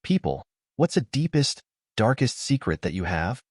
People, what's the deepest, darkest secret that you have?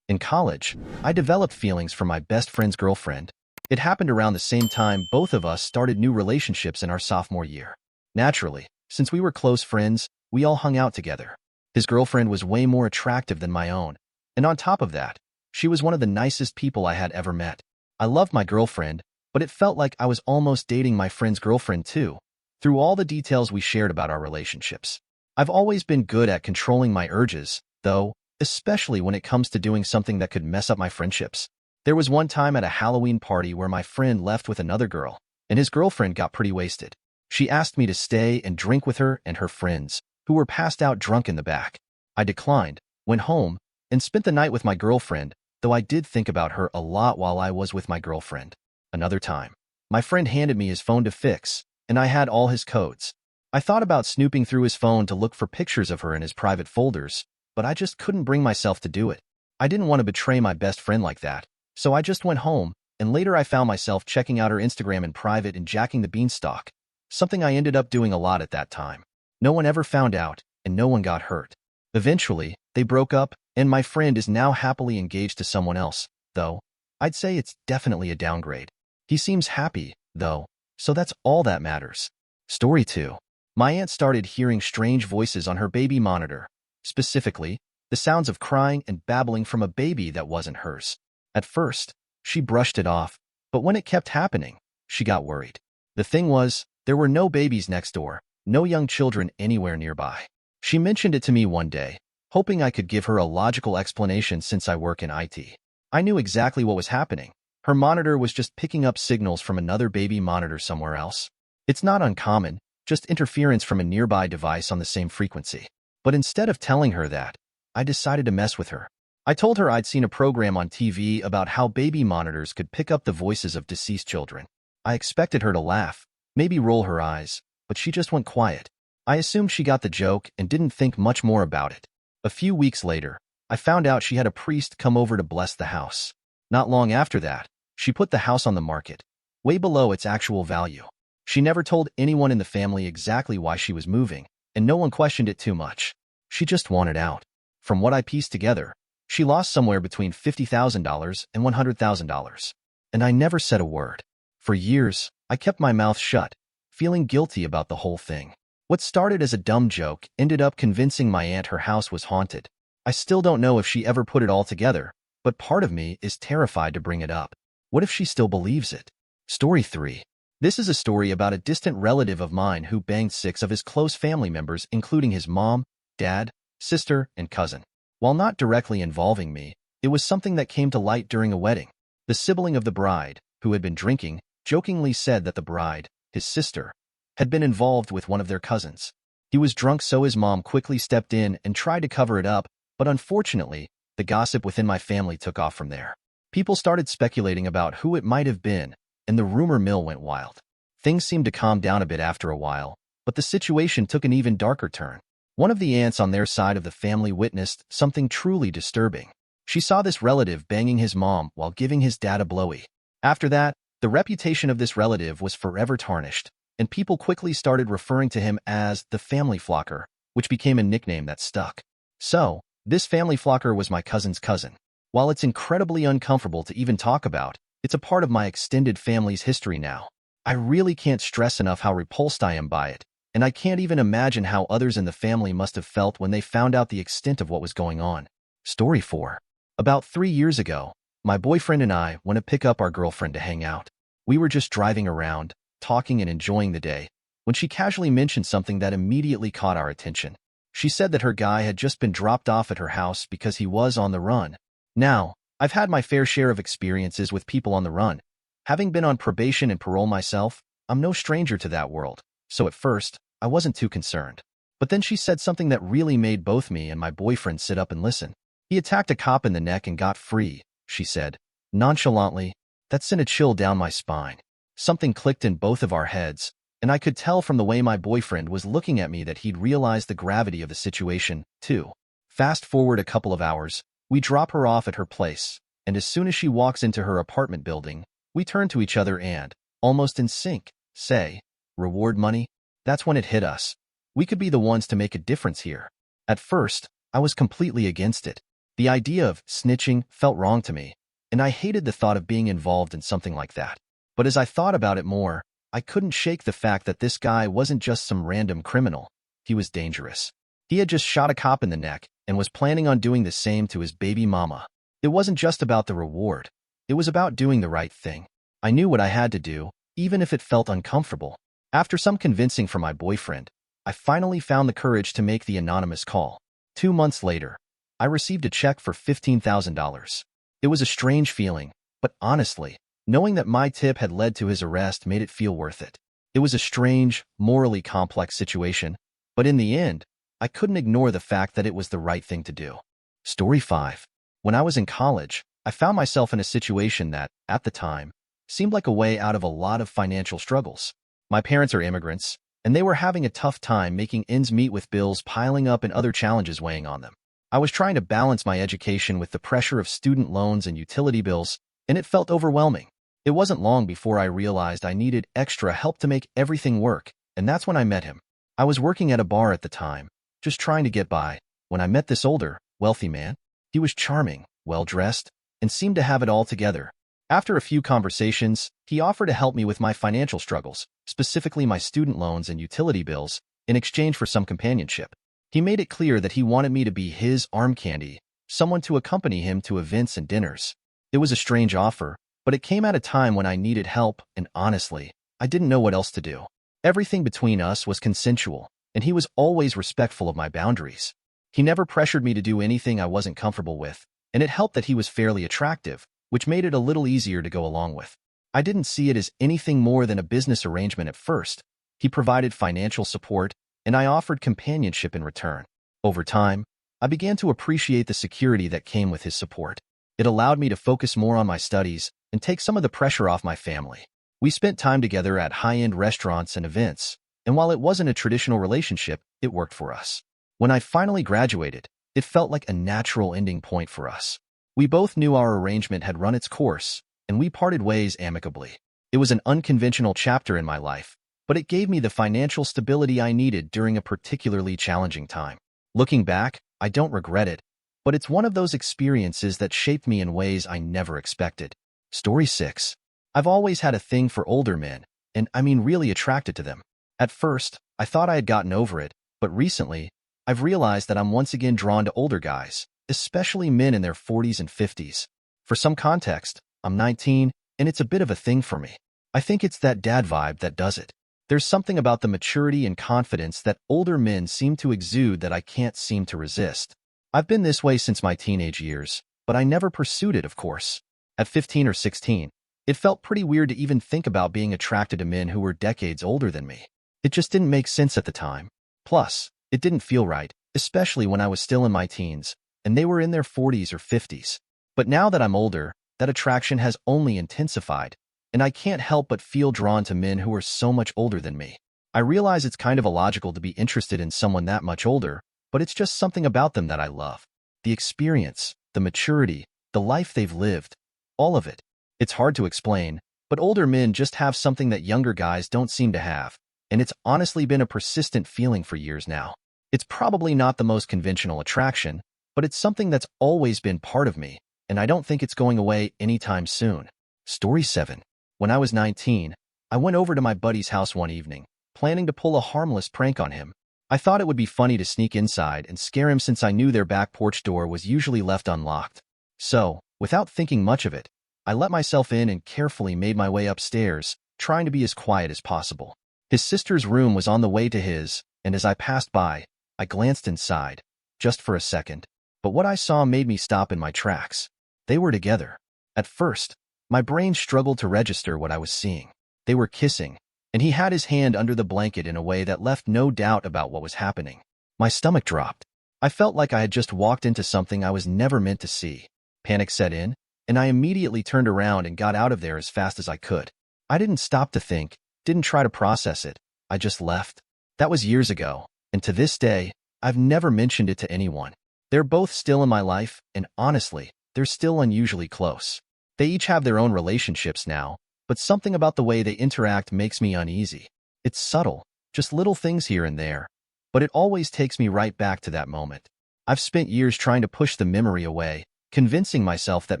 In college, I developed feelings for my best friend's girlfriend. It happened around the same time both of us started new relationships in our sophomore year. Naturally, since we were close friends, we all hung out together. His girlfriend was way more attractive than my own, and on top of that, she was one of the nicest people I had ever met. I loved my girlfriend, but it felt like I was almost dating my friend's girlfriend too, through all the details we shared about our relationships. I've always been good at controlling my urges, though, especially when it comes to doing something that could mess up my friendships. There was one time at a Halloween party where my friend left with another girl, and his girlfriend got pretty wasted. She asked me to stay and drink with her and her friends, who were passed out drunk in the back. I declined, went home, and spent the night with my girlfriend, though I did think about her a lot while I was with my girlfriend. Another time, my friend handed me his phone to fix, and I had all his codes. I thought about snooping through his phone to look for pictures of her in his private folders, but I just couldn't bring myself to do it. I didn't want to betray my best friend like that, so I just went home, and later I found myself checking out her Instagram in private and jacking the beanstalk, something I ended up doing a lot at that time. No one ever found out, and no one got hurt. Eventually, they broke up, and my friend is now happily engaged to someone else, though I'd say it's definitely a downgrade. He seems happy, though, so that's all that matters. Story 2. My aunt started hearing strange voices on her baby monitor, specifically, the sounds of crying and babbling from a baby that wasn't hers. At first, she brushed it off, but when it kept happening, she got worried. The thing was, there were no babies next door, no young children anywhere nearby. She mentioned it to me one day, hoping I could give her a logical explanation since I work in IT. I knew exactly what was happening. Her monitor was just picking up signals from another baby monitor somewhere else. It's not uncommon, just interference from a nearby device on the same frequency. But instead of telling her that, I decided to mess with her. I told her I'd seen a program on TV about how baby monitors could pick up the voices of deceased children. I expected her to laugh, maybe roll her eyes, but she just went quiet. I assumed she got the joke and didn't think much more about it. A few weeks later, I found out she had a priest come over to bless the house. Not long after that, she put the house on the market, way below its actual value. She never told anyone in the family exactly why she was moving, and no one questioned it too much. She just wanted out. From what I pieced together, she lost somewhere between $50,000 and $100,000. And I never said a word. For years, I kept my mouth shut, feeling guilty about the whole thing. What started as a dumb joke ended up convincing my aunt her house was haunted. I still don't know if she ever put it all together, but part of me is terrified to bring it up. What if she still believes it? Story 3. This is a story about a distant relative of mine who banged 6 of his close family members, including his mom, dad, sister, and cousin. While not directly involving me, it was something that came to light during a wedding. The sibling of the bride, who had been drinking, jokingly said that the bride, his sister, had been involved with one of their cousins. He was drunk, so his mom quickly stepped in and tried to cover it up, but unfortunately, the gossip within my family took off from there. People started speculating about who it might have been, and the rumor mill went wild. Things seemed to calm down a bit after a while, but the situation took an even darker turn. One of the aunts on their side of the family witnessed something truly disturbing. She saw this relative banging his mom while giving his dad a blowy. After that, the reputation of this relative was forever tarnished, and people quickly started referring to him as the family flocker, which became a nickname that stuck. So, this family flocker was my cousin's cousin. While it's incredibly uncomfortable to even talk about, it's a part of my extended family's history now. I really can't stress enough how repulsed I am by it, and I can't even imagine how others in the family must have felt when they found out the extent of what was going on. Story 4. About 3 years ago, my boyfriend and I went to pick up our girlfriend to hang out. We were just driving around, talking and enjoying the day, when she casually mentioned something that immediately caught our attention. She said that her guy had just been dropped off at her house because he was on the run. Now, I've had my fair share of experiences with people on the run. Having been on probation and parole myself, I'm no stranger to that world, so at first, I wasn't too concerned. But then she said something that really made both me and my boyfriend sit up and listen. He attacked a cop in the neck and got free, she said, nonchalantly. That sent a chill down my spine. Something clicked in both of our heads, and I could tell from the way my boyfriend was looking at me that he'd realized the gravity of the situation, too. Fast forward a couple of hours, we drop her off at her place, and as soon as she walks into her apartment building, we turn to each other and, almost in sync, say, "Reward money?" That's when it hit us. We could be the ones to make a difference here. At first, I was completely against it. The idea of snitching felt wrong to me, and I hated the thought of being involved in something like that. But as I thought about it more, I couldn't shake the fact that this guy wasn't just some random criminal. He was dangerous. He had just shot a cop in the neck and was planning on doing the same to his baby mama. It wasn't just about the reward. It was about doing the right thing. I knew what I had to do, even if it felt uncomfortable. After some convincing from my boyfriend, I finally found the courage to make the anonymous call. 2 months later, I received a check for $15,000. It was a strange feeling, but honestly, knowing that my tip had led to his arrest made it feel worth it. It was a strange, morally complex situation, but in the end, I couldn't ignore the fact that it was the right thing to do. Story 5. When I was in college, I found myself in a situation that, at the time, seemed like a way out of a lot of financial struggles. My parents are immigrants, and they were having a tough time making ends meet with bills piling up and other challenges weighing on them. I was trying to balance my education with the pressure of student loans and utility bills, and it felt overwhelming. It wasn't long before I realized I needed extra help to make everything work, and that's when I met him. I was working at a bar at the time, just trying to get by, when I met this older, wealthy man. He was charming, well-dressed, and seemed to have it all together. After a few conversations, he offered to help me with my financial struggles, specifically my student loans and utility bills, in exchange for some companionship. He made it clear that he wanted me to be his arm candy, someone to accompany him to events and dinners. It was a strange offer, but it came at a time when I needed help, and honestly, I didn't know what else to do. Everything between us was consensual, and he was always respectful of my boundaries. He never pressured me to do anything I wasn't comfortable with, and it helped that he was fairly attractive, which made it a little easier to go along with. I didn't see it as anything more than a business arrangement at first. He provided financial support, and I offered companionship in return. Over time, I began to appreciate the security that came with his support. It allowed me to focus more on my studies and take some of the pressure off my family. We spent time together at high-end restaurants and events, and while it wasn't a traditional relationship, it worked for us. When I finally graduated, it felt like a natural ending point for us. We both knew our arrangement had run its course, and we parted ways amicably. It was an unconventional chapter in my life, but it gave me the financial stability I needed during a particularly challenging time. Looking back, I don't regret it, but it's one of those experiences that shaped me in ways I never expected. Story 6. I've always had a thing for older men, and I mean really attracted to them. At first, I thought I had gotten over it, but recently, I've realized that I'm once again drawn to older guys, especially men in their 40s and 50s. For some context, I'm 19, and it's a bit of a thing for me. I think it's that dad vibe that does it. There's something about the maturity and confidence that older men seem to exude that I can't seem to resist. I've been this way since my teenage years, but I never pursued it, of course. At 15 or 16, it felt pretty weird to even think about being attracted to men who were decades older than me. It just didn't make sense at the time. Plus, it didn't feel right, especially when I was still in my teens, and they were in their 40s or 50s. But now that I'm older, that attraction has only intensified, and I can't help but feel drawn to men who are so much older than me. I realize it's kind of illogical to be interested in someone that much older, but it's just something about them that I love. The experience, the maturity, the life they've lived, all of it. It's hard to explain, but older men just have something that younger guys don't seem to have, and it's honestly been a persistent feeling for years now. It's probably not the most conventional attraction, but it's something that's always been part of me, and I don't think it's going away anytime soon. Story 7. When I was 19, I went over to my buddy's house one evening, planning to pull a harmless prank on him. I thought it would be funny to sneak inside and scare him since I knew their back porch door was usually left unlocked. So, without thinking much of it, I let myself in and carefully made my way upstairs, trying to be as quiet as possible. His sister's room was on the way to his, and as I passed by, I glanced inside, just for a second. But what I saw made me stop in my tracks. They were together. At first, my brain struggled to register what I was seeing. They were kissing, and he had his hand under the blanket in a way that left no doubt about what was happening. My stomach dropped. I felt like I had just walked into something I was never meant to see. Panic set in, and I immediately turned around and got out of there as fast as I could. I didn't stop to think, didn't try to process it. I just left. That was years ago, and to this day, I've never mentioned it to anyone. They're both still in my life, and honestly, they're still unusually close. They each have their own relationships now, but something about the way they interact makes me uneasy. It's subtle, just little things here and there, but it always takes me right back to that moment. I've spent years trying to push the memory away, convincing myself that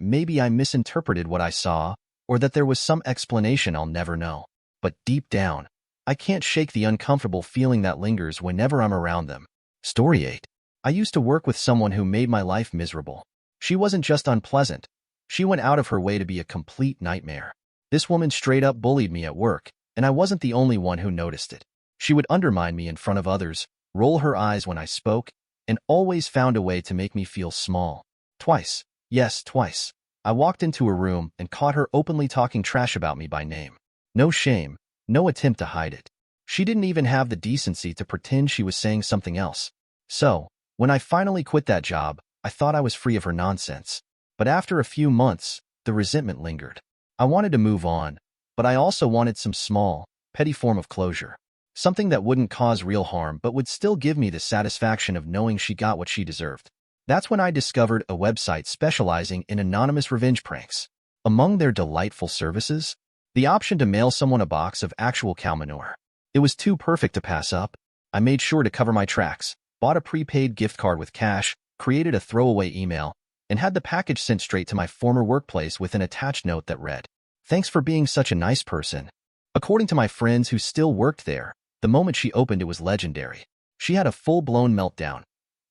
maybe I misinterpreted what I saw, or that there was some explanation I'll never know. But deep down, I can't shake the uncomfortable feeling that lingers whenever I'm around them. Story 8. I used to work with someone who made my life miserable. She wasn't just unpleasant. She went out of her way to be a complete nightmare. This woman straight up bullied me at work, and I wasn't the only one who noticed it. She would undermine me in front of others, roll her eyes when I spoke, and always found a way to make me feel small. Twice, yes, twice, I walked into a room and caught her openly talking trash about me by name. No shame, no attempt to hide it. She didn't even have the decency to pretend she was saying something else. So, when I finally quit that job, I thought I was free of her nonsense. But after a few months, the resentment lingered. I wanted to move on, but I also wanted some small, petty form of closure. Something that wouldn't cause real harm but would still give me the satisfaction of knowing she got what she deserved. That's when I discovered a website specializing in anonymous revenge pranks. Among their delightful services, the option to mail someone a box of actual cow manure. It was too perfect to pass up. I made sure to cover my tracks, bought a prepaid gift card with cash, created a throwaway email, and had the package sent straight to my former workplace with an attached note that read, "Thanks for being such a nice person." According to my friends who still worked there, the moment she opened it was legendary. She had a full-blown meltdown.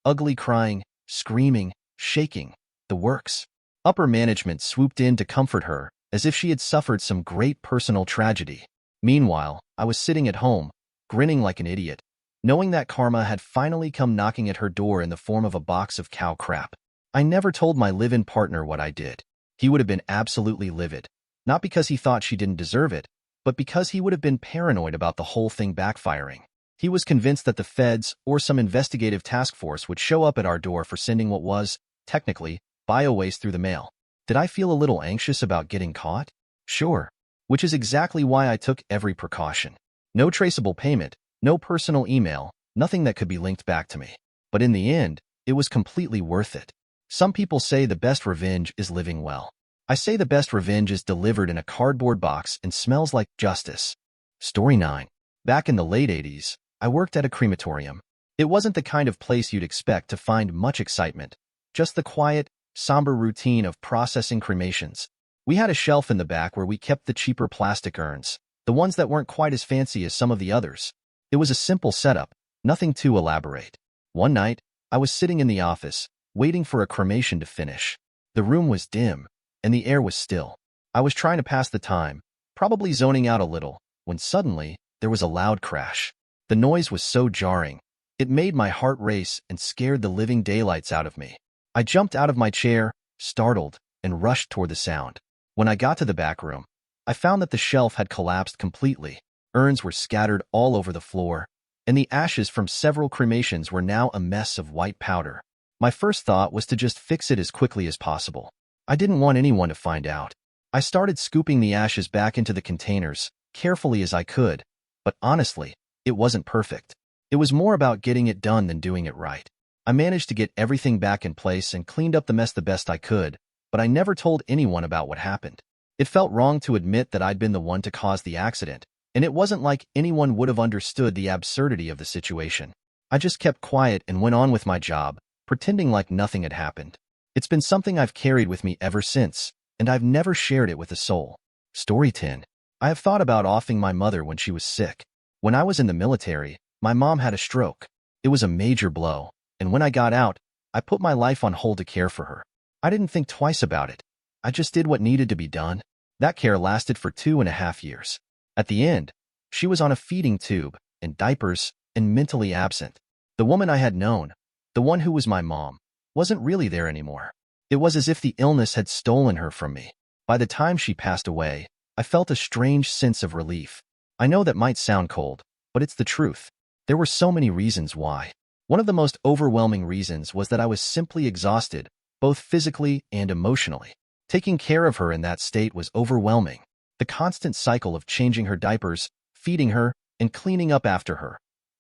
Ugly crying, screaming, shaking, the works. Upper management swooped in to comfort her, as if she had suffered some great personal tragedy. Meanwhile, I was sitting at home, grinning like an idiot, knowing that karma had finally come knocking at her door in the form of a box of cow crap. I never told my live-in partner what I did. He would have been absolutely livid, not because he thought she didn't deserve it, but because he would have been paranoid about the whole thing backfiring. He was convinced that the feds or some investigative task force would show up at our door for sending what was, technically, bio-waste through the mail. Did I feel a little anxious about getting caught? Sure. Which is exactly why I took every precaution. No traceable payment, no personal email, nothing that could be linked back to me. But in the end, it was completely worth it. Some people say the best revenge is living well. I say the best revenge is delivered in a cardboard box and smells like justice. Story 9. Back in the late 80s, I worked at a crematorium. It wasn't the kind of place you'd expect to find much excitement, just the quiet, somber routine of processing cremations. We had a shelf in the back where we kept the cheaper plastic urns, the ones that weren't quite as fancy as some of the others. It was a simple setup, nothing too elaborate. One night, I was sitting in the office, waiting for a cremation to finish. The room was dim, and the air was still. I was trying to pass the time, probably zoning out a little, when suddenly, there was a loud crash. The noise was so jarring, it made my heart race and scared the living daylights out of me. I jumped out of my chair, startled, and rushed toward the sound. When I got to the back room, I found that the shelf had collapsed completely. Urns were scattered all over the floor, and the ashes from several cremations were now a mess of white powder. My first thought was to just fix it as quickly as possible. I didn't want anyone to find out. I started scooping the ashes back into the containers, carefully as I could, but honestly, it wasn't perfect. It was more about getting it done than doing it right. I managed to get everything back in place and cleaned up the mess the best I could, but I never told anyone about what happened. It felt wrong to admit that I'd been the one to cause the accident, and it wasn't like anyone would have understood the absurdity of the situation. I just kept quiet and went on with my job, pretending like nothing had happened. It's been something I've carried with me ever since, and I've never shared it with a soul. Story 10. I have thought about offing my mother when she was sick. When I was in the military, my mom had a stroke. It was a major blow, and when I got out, I put my life on hold to care for her. I didn't think twice about it. I just did what needed to be done. That care lasted for 2.5 years. At the end, she was on a feeding tube, in diapers, and mentally absent. The woman I had known, the one who was my mom, wasn't really there anymore. It was as if the illness had stolen her from me. By the time she passed away, I felt a strange sense of relief. I know that might sound cold, but it's the truth. There were so many reasons why. One of the most overwhelming reasons was that I was simply exhausted, both physically and emotionally. Taking care of her in that state was overwhelming. The constant cycle of changing her diapers, feeding her, and cleaning up after her.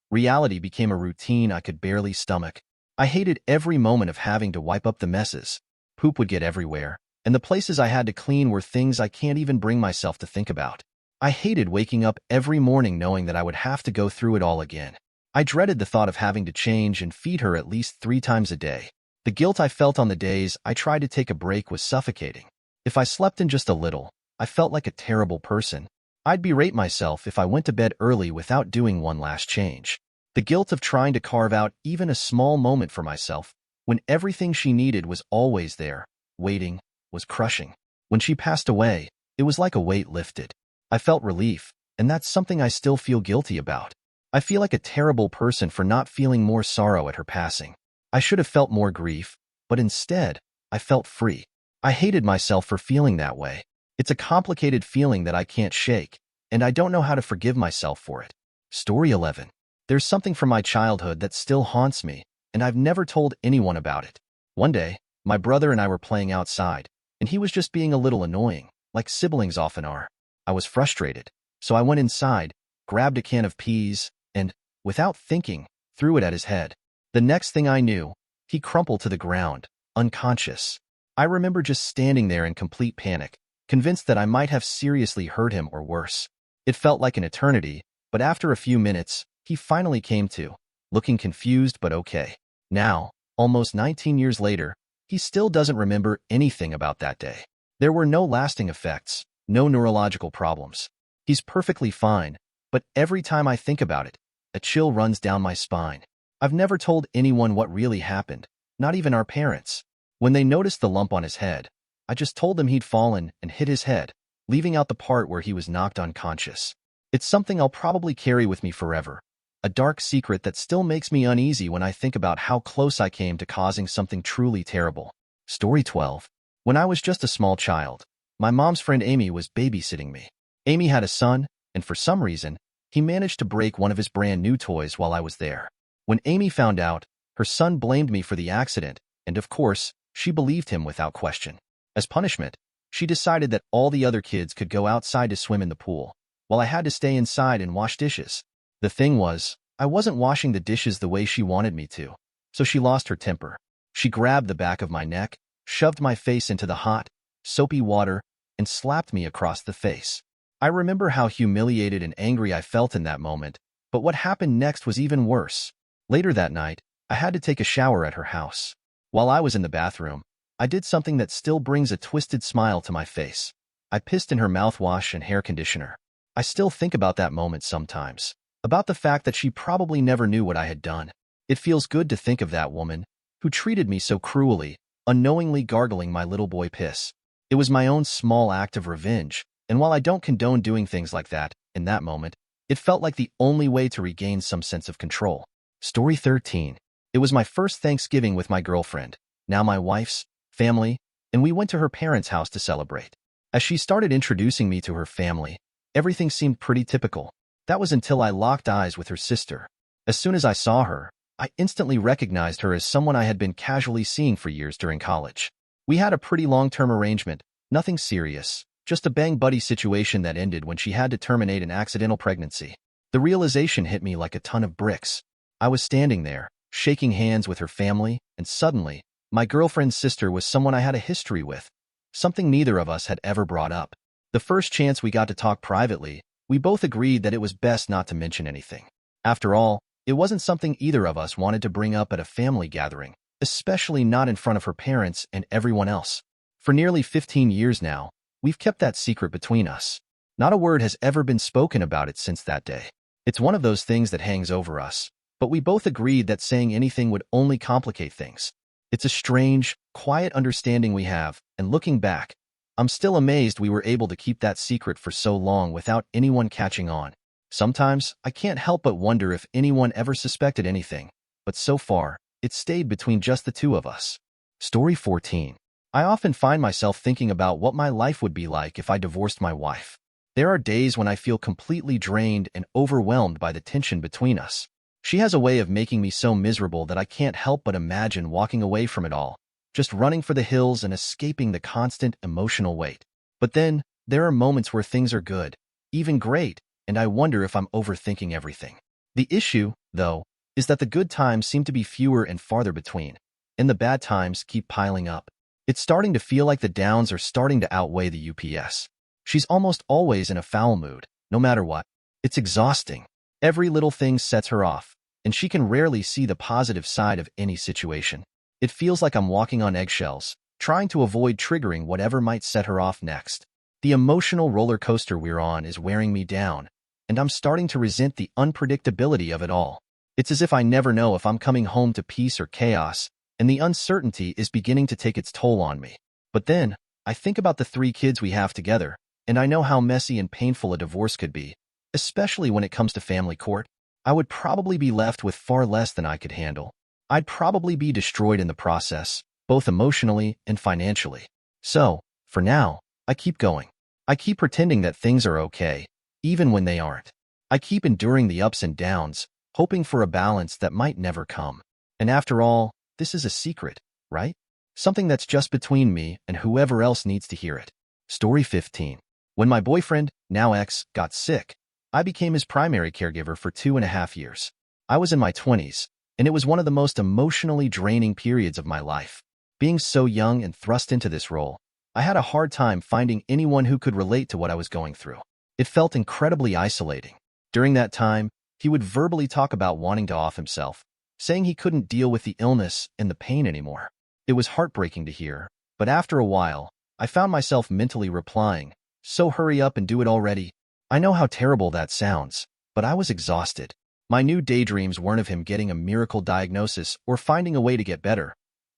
Reality became a routine I could barely stomach. I hated every moment of having to wipe up the messes. Poop would get everywhere, and the places I had to clean were things I can't even bring myself to think about. I hated waking up every morning knowing that I would have to go through it all again. I dreaded the thought of having to change and feed her at least 3 times a day. The guilt I felt on the days I tried to take a break was suffocating. If I slept in just a little, I felt like a terrible person. I'd berate myself if I went to bed early without doing one last change. The guilt of trying to carve out even a small moment for myself, when everything she needed was always there, waiting, was crushing. When she passed away, it was like a weight lifted. I felt relief, and that's something I still feel guilty about. I feel like a terrible person for not feeling more sorrow at her passing. I should have felt more grief, but instead, I felt free. I hated myself for feeling that way. It's a complicated feeling that I can't shake, and I don't know how to forgive myself for it. Story 11. There's something from my childhood that still haunts me, and I've never told anyone about it. One day, my brother and I were playing outside, and he was just being a little annoying, like siblings often are. I was frustrated, so I went inside, grabbed a can of peas, and, without thinking, threw it at his head. The next thing I knew, he crumpled to the ground, unconscious. I remember just standing there in complete panic, convinced that I might have seriously hurt him or worse. It felt like an eternity, but after a few minutes, he finally came to, looking confused but okay. Now, almost 19 years later, he still doesn't remember anything about that day. There were no lasting effects, no neurological problems. He's perfectly fine, but every time I think about it, a chill runs down my spine. I've never told anyone what really happened, not even our parents. When they noticed the lump on his head, I just told them he'd fallen and hit his head, leaving out the part where he was knocked unconscious. It's something I'll probably carry with me forever, a dark secret that still makes me uneasy when I think about how close I came to causing something truly terrible. Story 12. When I was just a small child, my mom's friend Amy was babysitting me. Amy had a son, and for some reason, he managed to break one of his brand new toys while I was there. When Amy found out, her son blamed me for the accident, and of course, she believed him without question. As punishment, she decided that all the other kids could go outside to swim in the pool, while I had to stay inside and wash dishes. The thing was, I wasn't washing the dishes the way she wanted me to, so she lost her temper. She grabbed the back of my neck, shoved my face into the hot, soapy water, and slapped me across the face. I remember how humiliated and angry I felt in that moment, but what happened next was even worse. Later that night, I had to take a shower at her house. While I was in the bathroom, I did something that still brings a twisted smile to my face. I pissed in her mouthwash and hair conditioner. I still think about that moment sometimes, about the fact that she probably never knew what I had done. It feels good to think of that woman, who treated me so cruelly, unknowingly gargling my little boy piss. It was my own small act of revenge, and while I don't condone doing things like that, in that moment, it felt like the only way to regain some sense of control. Story 13. It was my first Thanksgiving with my girlfriend, now my wife's, family, and we went to her parents' house to celebrate. As she started introducing me to her family, everything seemed pretty typical. That was until I locked eyes with her sister. As soon as I saw her, I instantly recognized her as someone I had been casually seeing for years during college. We had a pretty long-term arrangement, nothing serious, just a bang buddy situation that ended when she had to terminate an accidental pregnancy. The realization hit me like a ton of bricks. I was standing there, shaking hands with her family, and suddenly, my girlfriend's sister was someone I had a history with, something neither of us had ever brought up. The first chance we got to talk privately, we both agreed that it was best not to mention anything. After all, it wasn't something either of us wanted to bring up at a family gathering, especially not in front of her parents and everyone else. For nearly 15 years now, we've kept that secret between us. Not a word has ever been spoken about it since that day. It's one of those things that hangs over us, but we both agreed that saying anything would only complicate things. It's a strange, quiet understanding we have, and looking back, I'm still amazed we were able to keep that secret for so long without anyone catching on. Sometimes, I can't help but wonder if anyone ever suspected anything, but so far, it stayed between just the two of us. Story 14. I often find myself thinking about what my life would be like if I divorced my wife. There are days when I feel completely drained and overwhelmed by the tension between us. She has a way of making me so miserable that I can't help but imagine walking away from it all, just running for the hills and escaping the constant emotional weight. But then, there are moments where things are good, even great, and I wonder if I'm overthinking everything. The issue, though, is that the good times seem to be fewer and farther between, and the bad times keep piling up. It's starting to feel like the downs are starting to outweigh the ups. She's almost always in a foul mood, no matter what. It's exhausting. Every little thing sets her off, and she can rarely see the positive side of any situation. It feels like I'm walking on eggshells, trying to avoid triggering whatever might set her off next. The emotional roller coaster we're on is wearing me down, and I'm starting to resent the unpredictability of it all. It's as if I never know if I'm coming home to peace or chaos, and the uncertainty is beginning to take its toll on me. But then, I think about the 3 kids we have together, and I know how messy and painful a divorce could be, especially when it comes to family court. I would probably be left with far less than I could handle. I'd probably be destroyed in the process, both emotionally and financially. So, for now, I keep going. I keep pretending that things are okay, even when they aren't. I keep enduring the ups and downs, hoping for a balance that might never come. And after all, this is a secret, right? Something that's just between me and whoever else needs to hear it. Story 15. When my boyfriend, now ex, got sick, I became his primary caregiver for 2.5 years. I was in my 20s, and it was one of the most emotionally draining periods of my life. Being so young and thrust into this role, I had a hard time finding anyone who could relate to what I was going through. It felt incredibly isolating. During that time, he would verbally talk about wanting to off himself, saying he couldn't deal with the illness and the pain anymore. It was heartbreaking to hear, but after a while, I found myself mentally replying, "So hurry up and do it already." I know how terrible that sounds, but I was exhausted. My new daydreams weren't of him getting a miracle diagnosis or finding a way to get better.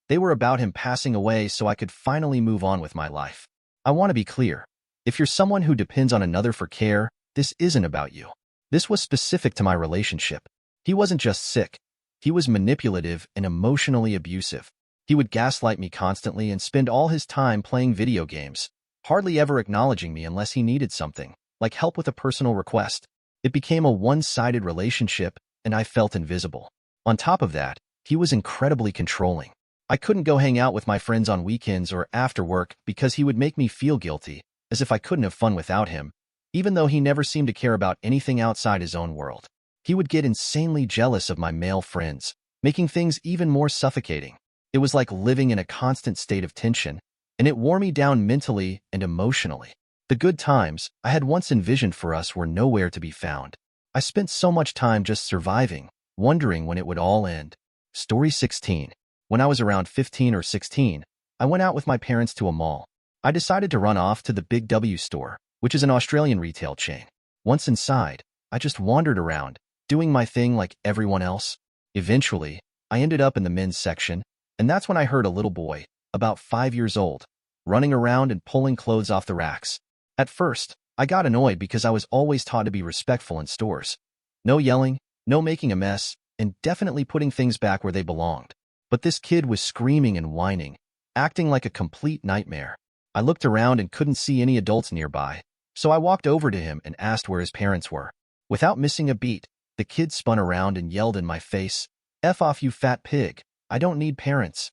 They were about him passing away so I could finally move on with my life. I want to be clear. If you're someone who depends on another for care, this isn't about you. This was specific to my relationship. He wasn't just sick. He was manipulative and emotionally abusive. He would gaslight me constantly and spend all his time playing video games, hardly ever acknowledging me unless he needed something, like help with a personal request. It became a one-sided relationship, and I felt invisible. On top of that, he was incredibly controlling. I couldn't go hang out with my friends on weekends or after work because he would make me feel guilty, as if I couldn't have fun without him, even though he never seemed to care about anything outside his own world. He would get insanely jealous of my male friends, making things even more suffocating. It was like living in a constant state of tension, and it wore me down mentally and emotionally. The good times I had once envisioned for us were nowhere to be found. I spent so much time just surviving, wondering when it would all end. Story 16. When I was around 15 or 16, I went out with my parents to a mall. I decided to run off to the Big W store, which is an Australian retail chain. Once inside, I just wandered around, doing my thing like everyone else. Eventually, I ended up in the men's section, and that's when I heard a little boy, about 5 years old, running around and pulling clothes off the racks. At first, I got annoyed because I was always taught to be respectful in stores. No yelling, no making a mess, and definitely putting things back where they belonged. But this kid was screaming and whining, acting like a complete nightmare. I looked around and couldn't see any adults nearby, so I walked over to him and asked where his parents were. Without missing a beat, the kid spun around and yelled in my face, "F off, you fat pig. I don't need parents."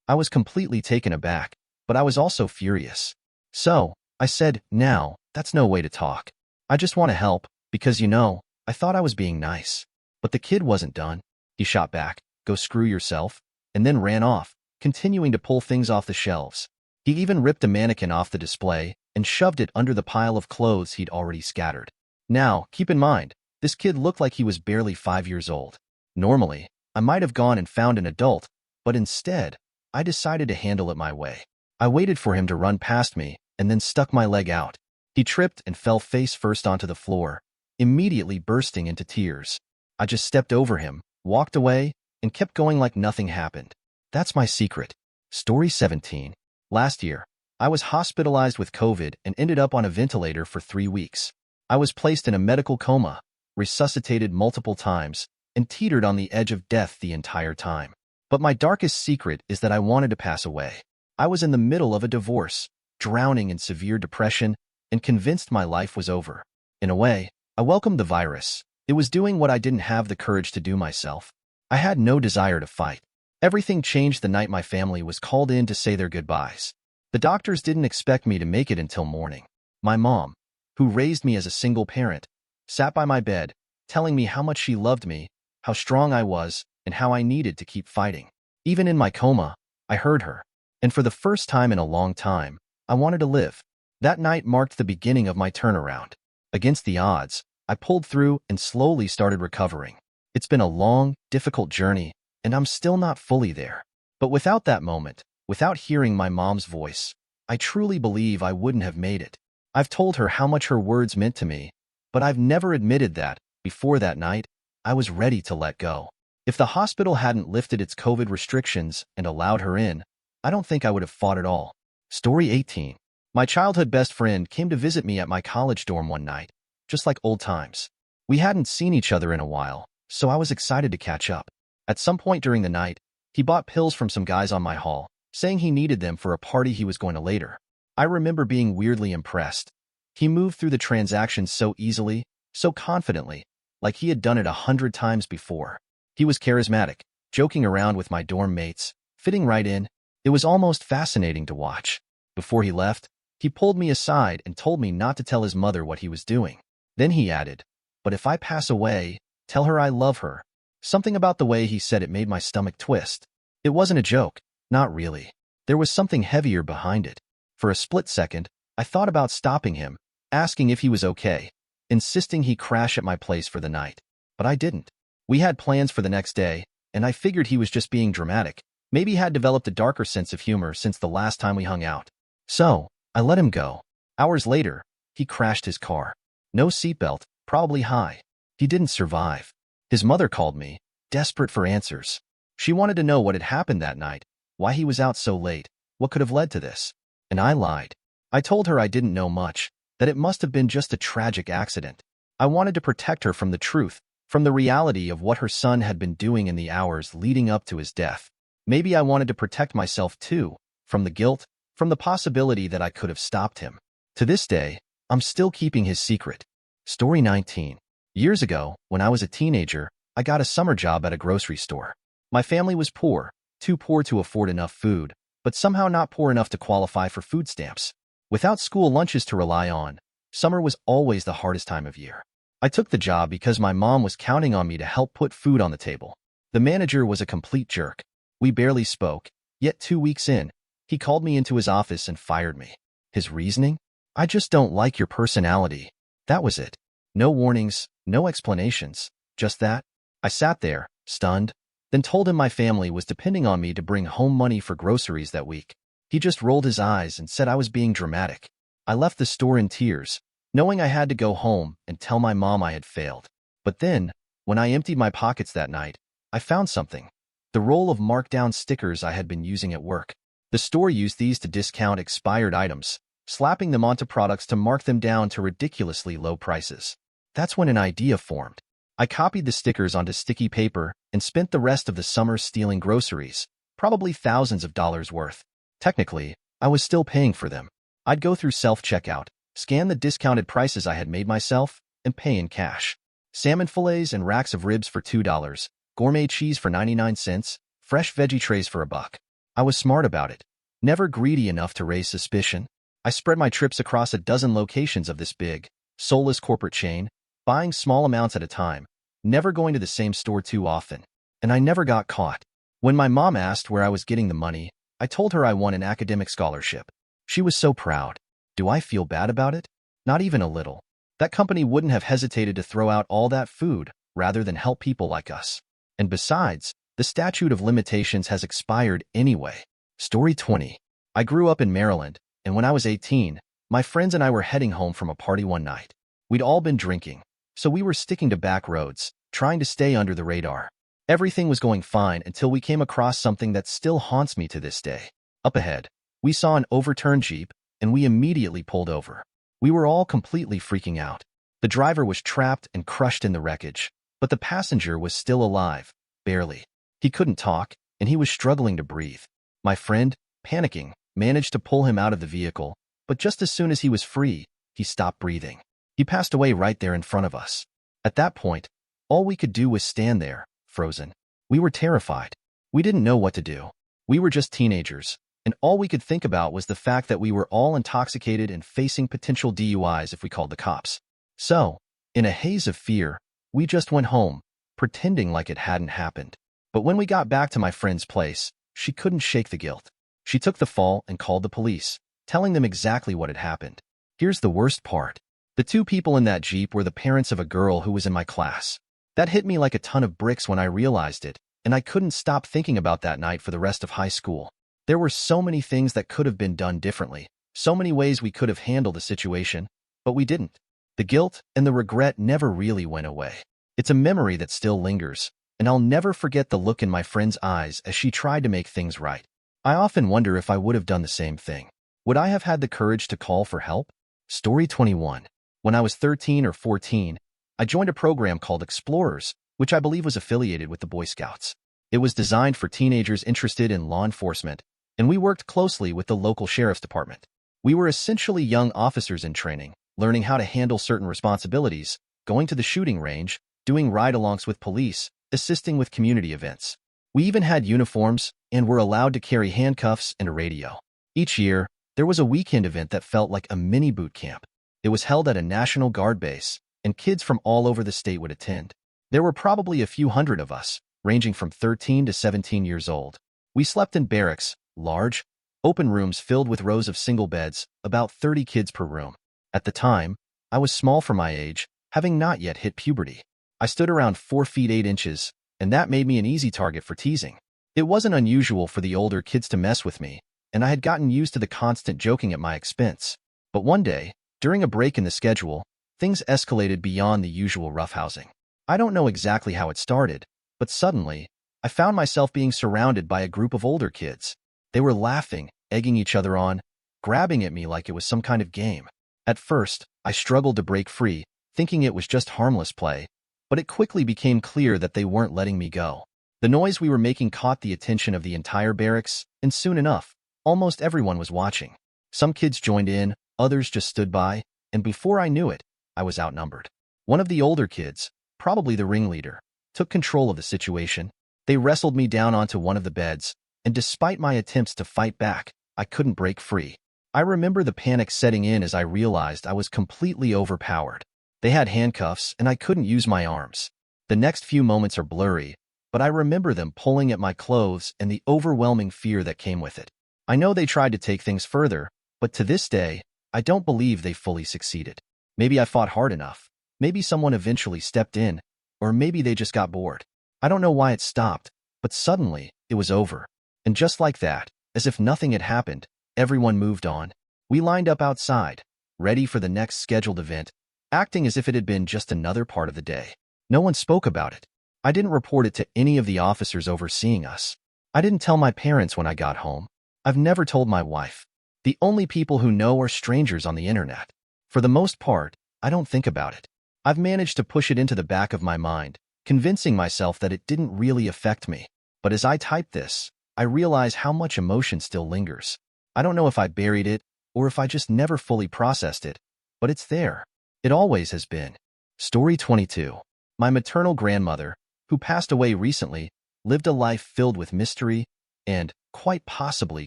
I was completely taken aback, but I was also furious. So, I said, "Now, that's no way to talk. I just want to help, because I thought I was being nice." But the kid wasn't done. He shot back, "Go screw yourself," and then ran off, continuing to pull things off the shelves. He even ripped a mannequin off the display and shoved it under the pile of clothes he'd already scattered. Now, keep in mind, this kid looked like he was barely 5 years old. Normally, I might have gone and found an adult, but instead, I decided to handle it my way. I waited for him to run past me and then stuck my leg out. He tripped and fell face first onto the floor, immediately bursting into tears. I just stepped over him, walked away, and kept going like nothing happened. That's my secret. Story 17. Last year, I was hospitalized with COVID and ended up on a ventilator for 3 weeks. I was placed in a medical coma, resuscitated multiple times, and teetered on the edge of death the entire time. But my darkest secret is that I wanted to pass away. I was in the middle of a divorce, drowning in severe depression, and convinced my life was over. In a way, I welcomed the virus. It was doing what I didn't have the courage to do myself. I had no desire to fight. Everything changed the night my family was called in to say their goodbyes. The doctors didn't expect me to make it until morning. My mom, who raised me as a single parent, sat by my bed, telling me how much she loved me, how strong I was, and how I needed to keep fighting. Even in my coma, I heard her. And for the first time in a long time, I wanted to live. That night marked the beginning of my turnaround. Against the odds, I pulled through and slowly started recovering. It's been a long, difficult journey, and I'm still not fully there. But without that moment, without hearing my mom's voice, I truly believe I wouldn't have made it. I've told her how much her words meant to me, but I've never admitted that, before that night, I was ready to let go. If the hospital hadn't lifted its COVID restrictions and allowed her in, I don't think I would have fought it all. Story 18. My childhood best friend came to visit me at my college dorm one night, just like old times. We hadn't seen each other in a while, so I was excited to catch up. At some point during the night, he bought pills from some guys on my hall, saying he needed them for a party he was going to later. I remember being weirdly impressed. He moved through the transactions so easily, so confidently, like he had done it 100 times before. He was charismatic, joking around with my dorm mates, fitting right in. It was almost fascinating to watch. Before he left, he pulled me aside and told me not to tell his mother what he was doing. Then he added, "But if I pass away, tell her I love her." Something about the way he said it made my stomach twist. It wasn't a joke, not really. There was something heavier behind it. For a split second, I thought about stopping him, asking if he was okay, insisting he crash at my place for the night. But I didn't. We had plans for the next day, and I figured he was just being dramatic. Maybe he had developed a darker sense of humor since the last time we hung out. So, I let him go. Hours later, he crashed his car. No seatbelt, probably high. He didn't survive. His mother called me, desperate for answers. She wanted to know what had happened that night, why he was out so late, what could have led to this. And I lied. I told her I didn't know much, that it must have been just a tragic accident. I wanted to protect her from the truth, from the reality of what her son had been doing in the hours leading up to his death. Maybe I wanted to protect myself too, from the guilt, from the possibility that I could have stopped him. To this day, I'm still keeping his secret. Story 19. Years ago, when I was a teenager, I got a summer job at a grocery store. My family was poor, too poor to afford enough food, but somehow not poor enough to qualify for food stamps. Without school lunches to rely on, summer was always the hardest time of year. I took the job because my mom was counting on me to help put food on the table. The manager was a complete jerk. We barely spoke, yet 2 weeks in, he called me into his office and fired me. His reasoning? "I just don't like your personality." That was it. No warnings, no explanations, just that. I sat there, stunned, then told him my family was depending on me to bring home money for groceries that week. He just rolled his eyes and said I was being dramatic. I left the store in tears, knowing I had to go home and tell my mom I had failed. But then, when I emptied my pockets that night, I found something. The roll of markdown stickers I had been using at work. The store used these to discount expired items, slapping them onto products to mark them down to ridiculously low prices. That's when an idea formed. I copied the stickers onto sticky paper and spent the rest of the summer stealing groceries, probably thousands of dollars worth. Technically, I was still paying for them. I'd go through self-checkout, scan the discounted prices I had made myself, and pay in cash. Salmon fillets and racks of ribs for $2, gourmet cheese for 99 cents, fresh veggie trays for $1. I was smart about it, never greedy enough to raise suspicion. I spread my trips across a dozen locations of this big, soulless corporate chain, buying small amounts at a time, never going to the same store too often. And I never got caught. When my mom asked where I was getting the money, I told her I won an academic scholarship. She was so proud. Do I feel bad about it? Not even a little. That company wouldn't have hesitated to throw out all that food rather than help people like us. And besides, the statute of limitations has expired anyway. Story 20. I grew up in Maryland, and when I was 18, my friends and I were heading home from a party one night. We'd all been drinking, so we were sticking to back roads, trying to stay under the radar. Everything was going fine until we came across something that still haunts me to this day. Up ahead, we saw an overturned Jeep, and we immediately pulled over. We were all completely freaking out. The driver was trapped and crushed in the wreckage, but the passenger was still alive, barely. He couldn't talk, and he was struggling to breathe. My friend, panicking, managed to pull him out of the vehicle, but just as soon as he was free, he stopped breathing. He passed away right there in front of us. At that point, all we could do was stand there, frozen. We were terrified. We didn't know what to do. We were just teenagers, and all we could think about was the fact that we were all intoxicated and facing potential DUIs if we called the cops. So, in a haze of fear, we just went home, pretending like it hadn't happened. But when we got back to my friend's place, she couldn't shake the guilt. She took the fall and called the police, telling them exactly what had happened. Here's the worst part. The two people in that Jeep were the parents of a girl who was in my class. That hit me like a ton of bricks when I realized it, and I couldn't stop thinking about that night for the rest of high school. There were so many things that could have been done differently, so many ways we could have handled the situation, but we didn't. The guilt and the regret never really went away. It's a memory that still lingers, and I'll never forget the look in my friend's eyes as she tried to make things right. I often wonder if I would have done the same thing. Would I have had the courage to call for help? Story 21. When I was 13 or 14, I joined a program called Explorers, which I believe was affiliated with the Boy Scouts. It was designed for teenagers interested in law enforcement, and we worked closely with the local sheriff's department. We were essentially young officers in training, learning how to handle certain responsibilities, going to the shooting range, doing ride-alongs with police, assisting with community events. We even had uniforms and were allowed to carry handcuffs and a radio. Each year, there was a weekend event that felt like a mini boot camp. It was held at a National Guard base, and kids from all over the state would attend. There were probably a few hundred of us, ranging from 13 to 17 years old. We slept in barracks, large, open rooms filled with rows of single beds, about 30 kids per room. At the time, I was small for my age, having not yet hit puberty. I stood around 4 feet 8 inches, and that made me an easy target for teasing. It wasn't unusual for the older kids to mess with me, and I had gotten used to the constant joking at my expense. But one day, during a break in the schedule, things escalated beyond the usual roughhousing. I don't know exactly how it started, but suddenly, I found myself being surrounded by a group of older kids. They were laughing, egging each other on, grabbing at me like it was some kind of game. At first, I struggled to break free, thinking it was just harmless play, but it quickly became clear that they weren't letting me go. The noise we were making caught the attention of the entire barracks, and soon enough, almost everyone was watching. Some kids joined in, others just stood by, and before I knew it, I was outnumbered. One of the older kids, probably the ringleader, took control of the situation. They wrestled me down onto one of the beds, and despite my attempts to fight back, I couldn't break free. I remember the panic setting in as I realized I was completely overpowered. They had handcuffs, and I couldn't use my arms. The next few moments are blurry, but I remember them pulling at my clothes and the overwhelming fear that came with it. I know they tried to take things further, but to this day, I don't believe they fully succeeded. Maybe I fought hard enough. Maybe someone eventually stepped in, or maybe they just got bored. I don't know why it stopped, but suddenly, it was over. And just like that, as if nothing had happened, everyone moved on. We lined up outside, ready for the next scheduled event, acting as if it had been just another part of the day. No one spoke about it. I didn't report it to any of the officers overseeing us. I didn't tell my parents when I got home. I've never told my wife. The only people who know are strangers on the internet. For the most part, I don't think about it. I've managed to push it into the back of my mind, convincing myself that it didn't really affect me. But as I type this, I realize how much emotion still lingers. I don't know if I buried it, or if I just never fully processed it, but it's there. It always has been. Story 22. My maternal grandmother, who passed away recently, lived a life filled with mystery and, quite possibly,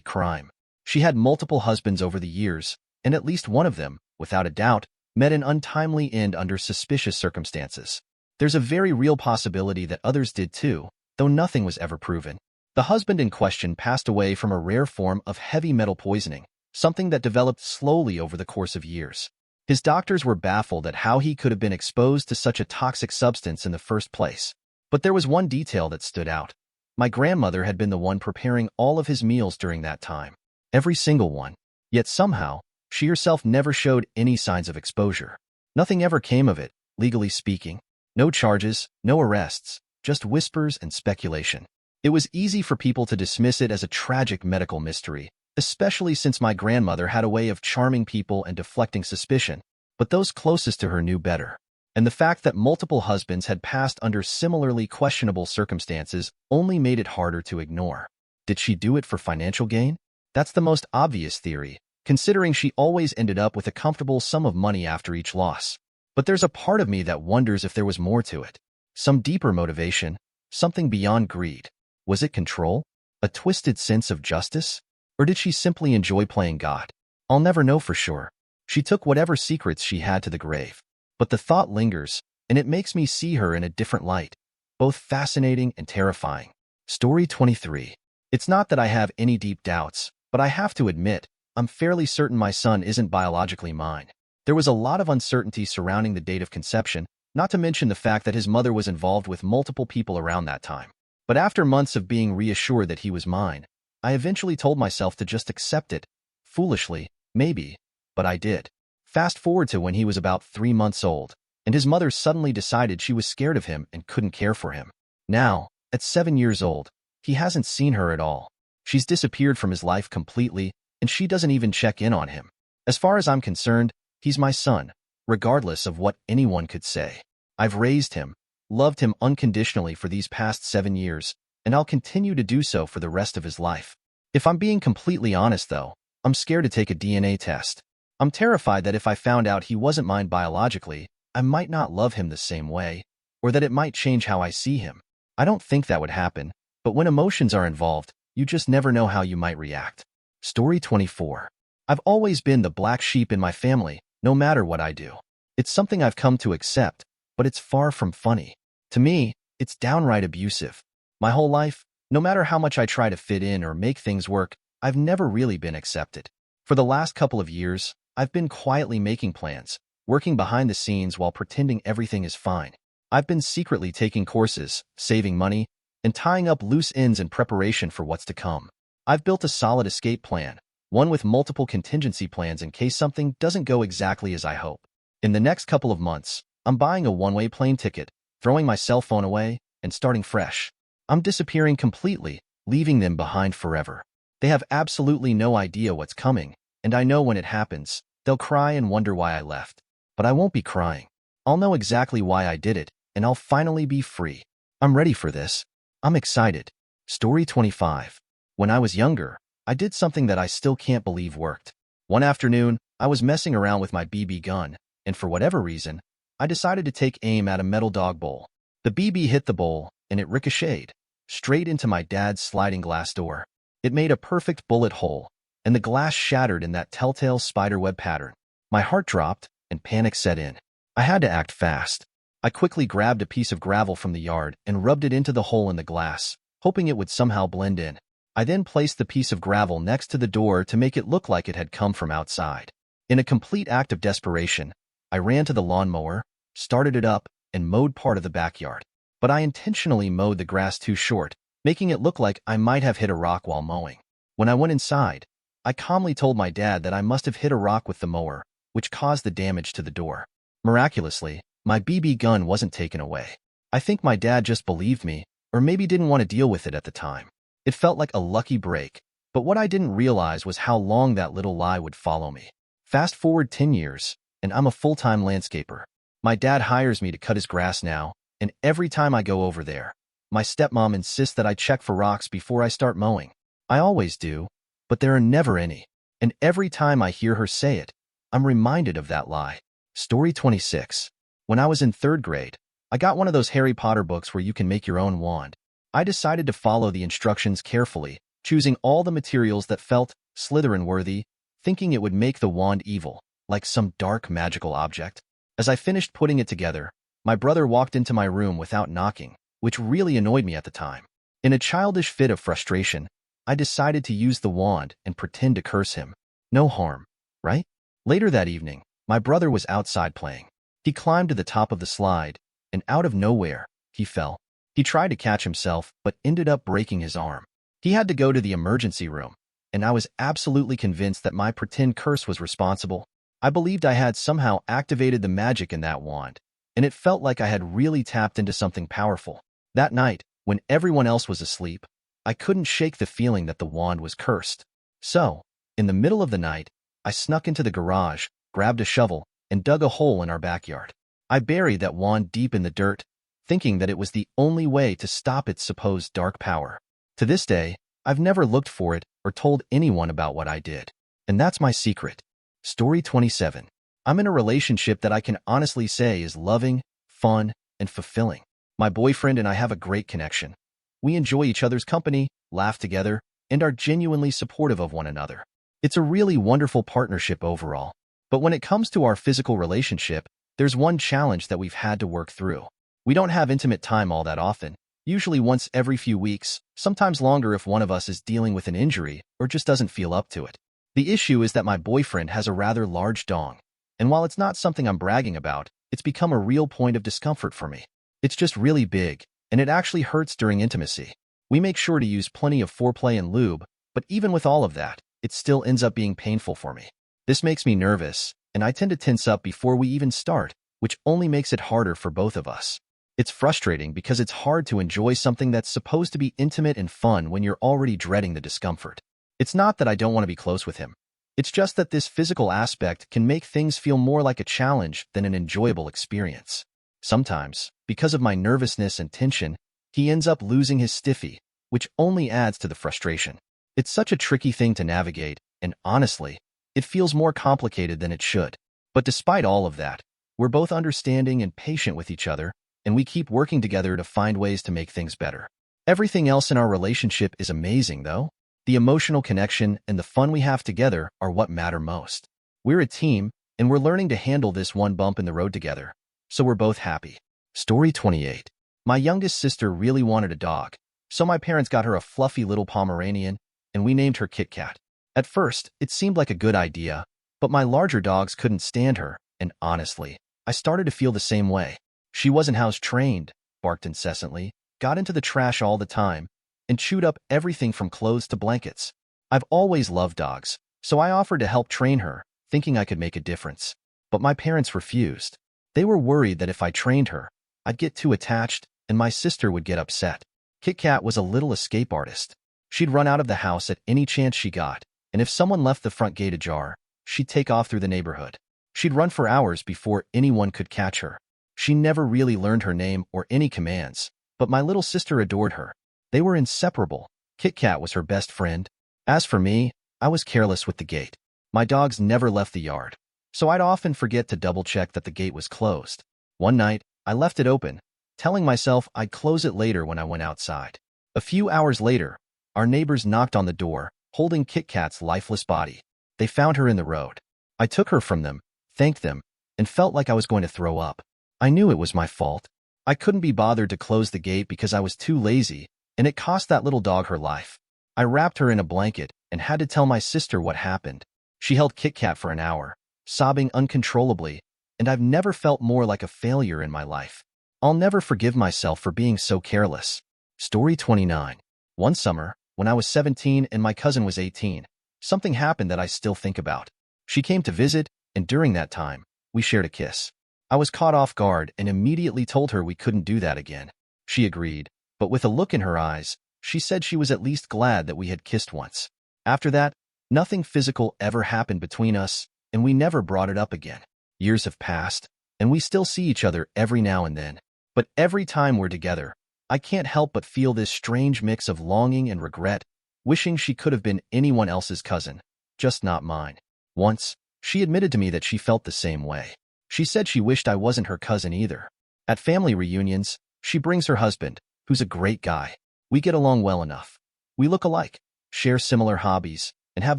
crime. She had multiple husbands over the years, and at least one of them, without a doubt, met an untimely end under suspicious circumstances. There's a very real possibility that others did too, though nothing was ever proven. The husband in question passed away from a rare form of heavy metal poisoning, something that developed slowly over the course of years. His doctors were baffled at how he could have been exposed to such a toxic substance in the first place. But there was one detail that stood out. My grandmother had been the one preparing all of his meals during that time. Every single one. Yet somehow, she herself never showed any signs of exposure. Nothing ever came of it, legally speaking. No charges, no arrests, just whispers and speculation. It was easy for people to dismiss it as a tragic medical mystery, especially since my grandmother had a way of charming people and deflecting suspicion, but those closest to her knew better. And the fact that multiple husbands had passed under similarly questionable circumstances only made it harder to ignore. Did she do it for financial gain? That's the most obvious theory, considering she always ended up with a comfortable sum of money after each loss. But there's a part of me that wonders if there was more to it. Some deeper motivation, something beyond greed. Was it control? A twisted sense of justice? Or did she simply enjoy playing God? I'll never know for sure. She took whatever secrets she had to the grave. But the thought lingers, and it makes me see her in a different light, both fascinating and terrifying. Story 23. It's not that I have any deep doubts, but I have to admit, I'm fairly certain my son isn't biologically mine. There was a lot of uncertainty surrounding the date of conception, not to mention the fact that his mother was involved with multiple people around that time. But after months of being reassured that he was mine, I eventually told myself to just accept it. Foolishly, maybe, but I did. Fast forward to when he was about 3 months old, and his mother suddenly decided she was scared of him and couldn't care for him. Now, at 7 years old, he hasn't seen her at all. She's disappeared from his life completely, and she doesn't even check in on him. As far as I'm concerned, he's my son, regardless of what anyone could say. I've raised him, loved him unconditionally for these past 7 years, and I'll continue to do so for the rest of his life. If I'm being completely honest, though, I'm scared to take a DNA test. I'm terrified that if I found out he wasn't mine biologically, I might not love him the same way, or that it might change how I see him. I don't think that would happen, but when emotions are involved, you just never know how you might react. Story 24. I've always been the black sheep in my family, no matter what I do. It's something I've come to accept, but it's far from funny. To me, it's downright abusive. My whole life, no matter how much I try to fit in or make things work, I've never really been accepted. For the last couple of years, I've been quietly making plans, working behind the scenes while pretending everything is fine. I've been secretly taking courses, saving money, and tying up loose ends in preparation for what's to come. I've built a solid escape plan, one with multiple contingency plans in case something doesn't go exactly as I hope. In the next couple of months, I'm buying a one-way plane ticket, throwing my cell phone away, and starting fresh. I'm disappearing completely, leaving them behind forever. They have absolutely no idea what's coming, and I know when it happens, they'll cry and wonder why I left. But I won't be crying. I'll know exactly why I did it, and I'll finally be free. I'm ready for this. I'm excited. Story 25. When I was younger, I did something that I still can't believe worked. One afternoon, I was messing around with my BB gun, and for whatever reason, I decided to take aim at a metal dog bowl. The BB hit the bowl, and it ricocheted straight into my dad's sliding glass door. It made a perfect bullet hole, and the glass shattered in that telltale spiderweb pattern. My heart dropped, and panic set in. I had to act fast. I quickly grabbed a piece of gravel from the yard and rubbed it into the hole in the glass, hoping it would somehow blend in. I then placed the piece of gravel next to the door to make it look like it had come from outside. In a complete act of desperation, I ran to the lawnmower, started it up, and mowed part of the backyard. But I intentionally mowed the grass too short, making it look like I might have hit a rock while mowing. When I went inside, I calmly told my dad that I must have hit a rock with the mower, which caused the damage to the door. Miraculously, my BB gun wasn't taken away. I think my dad just believed me, or maybe didn't want to deal with it at the time. It felt like a lucky break, but what I didn't realize was how long that little lie would follow me. Fast forward 10 years, and I'm a full-time landscaper. My dad hires me to cut his grass now, and every time I go over there, my stepmom insists that I check for rocks before I start mowing. I always do, but there are never any. And every time I hear her say it, I'm reminded of that lie. Story 26. When I was in 3rd grade, I got one of those Harry Potter books where you can make your own wand. I decided to follow the instructions carefully, choosing all the materials that felt Slytherin-worthy, thinking it would make the wand evil, like some dark magical object. As I finished putting it together, my brother walked into my room without knocking, which really annoyed me at the time. In a childish fit of frustration, I decided to use the wand and pretend to curse him. No harm, right? Later that evening, my brother was outside playing. He climbed to the top of the slide, and out of nowhere, he fell. He tried to catch himself, but ended up breaking his arm. He had to go to the emergency room, and I was absolutely convinced that my pretend curse was responsible. I believed I had somehow activated the magic in that wand, and it felt like I had really tapped into something powerful. That night, when everyone else was asleep, I couldn't shake the feeling that the wand was cursed. So, in the middle of the night, I snuck into the garage, grabbed a shovel, and dug a hole in our backyard. I buried that wand deep in the dirt, thinking that it was the only way to stop its supposed dark power. To this day, I've never looked for it or told anyone about what I did. And that's my secret. Story 27. I'm in a relationship that I can honestly say is loving, fun, and fulfilling. My boyfriend and I have a great connection. We enjoy each other's company, laugh together, and are genuinely supportive of one another. It's a really wonderful partnership overall. But when it comes to our physical relationship, there's one challenge that we've had to work through. We don't have intimate time all that often, usually once every few weeks, sometimes longer if one of us is dealing with an injury or just doesn't feel up to it. The issue is that my boyfriend has a rather large dong, and while it's not something I'm bragging about, it's become a real point of discomfort for me. It's just really big, and it actually hurts during intimacy. We make sure to use plenty of foreplay and lube, but even with all of that, it still ends up being painful for me. This makes me nervous, and I tend to tense up before we even start, which only makes it harder for both of us. It's frustrating because it's hard to enjoy something that's supposed to be intimate and fun when you're already dreading the discomfort. It's not that I don't want to be close with him. It's just that this physical aspect can make things feel more like a challenge than an enjoyable experience. Sometimes, because of my nervousness and tension, he ends up losing his stiffy, which only adds to the frustration. It's such a tricky thing to navigate, and honestly, it feels more complicated than it should. But despite all of that, we're both understanding and patient with each other, and we keep working together to find ways to make things better. Everything else in our relationship is amazing, though. The emotional connection and the fun we have together are what matter most. We're a team, and we're learning to handle this one bump in the road together, so we're both happy. Story 28. My youngest sister really wanted a dog, so my parents got her a fluffy little Pomeranian, and we named her Kit Kat. At first, it seemed like a good idea, but my larger dogs couldn't stand her, and honestly, I started to feel the same way. She wasn't house-trained, barked incessantly, got into the trash all the time, and chewed up everything from clothes to blankets. I've always loved dogs, so I offered to help train her, thinking I could make a difference. But my parents refused. They were worried that if I trained her, I'd get too attached and my sister would get upset. Kit Kat was a little escape artist. She'd run out of the house at any chance she got, and if someone left the front gate ajar, she'd take off through the neighborhood. She'd run for hours before anyone could catch her. She never really learned her name or any commands, but my little sister adored her. They were inseparable. Kit Kat was her best friend. As for me, I was careless with the gate. My dogs never left the yard, so I'd often forget to double-check that the gate was closed. One night, I left it open, telling myself I'd close it later when I went outside. A few hours later, our neighbors knocked on the door, holding Kit Kat's lifeless body. They found her in the road. I took her from them, thanked them, and felt like I was going to throw up. I knew it was my fault. I couldn't be bothered to close the gate because I was too lazy, and it cost that little dog her life. I wrapped her in a blanket and had to tell my sister what happened. She held Kit Kat for an hour, sobbing uncontrollably, and I've never felt more like a failure in my life. I'll never forgive myself for being so careless. Story 29. One summer, when I was 17 and my cousin was 18, something happened that I still think about. She came to visit, and during that time, we shared a kiss. I was caught off guard and immediately told her we couldn't do that again. She agreed, but with a look in her eyes, she said she was at least glad that we had kissed once. After that, nothing physical ever happened between us, and we never brought it up again. Years have passed, and we still see each other every now and then. But every time we're together, I can't help but feel this strange mix of longing and regret, wishing she could have been anyone else's cousin, just not mine. Once, she admitted to me that she felt the same way. She said she wished I wasn't her cousin either. At family reunions, she brings her husband, who's a great guy. We get along well enough. We look alike, share similar hobbies, and have